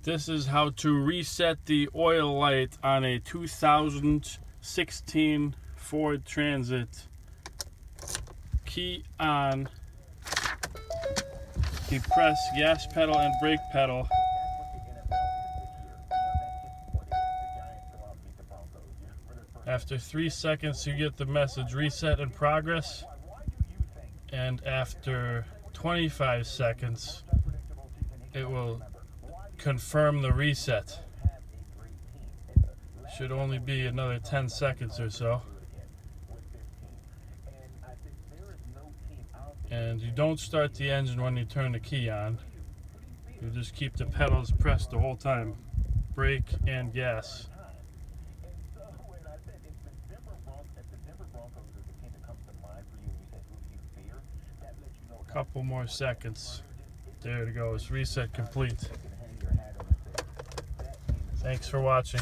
This is how to reset the oil light on a 2016 Ford Transit. Key on. You press gas pedal and brake pedal. After 3 seconds, you get the message reset in progress. And after 25 seconds, it will confirm the reset. Should only be another 10 seconds or so. And you don't start the engine when you turn the key on. You just keep the pedals pressed the whole time, brake and gas. Couple more seconds. There it goes. Reset complete. Thanks for watching.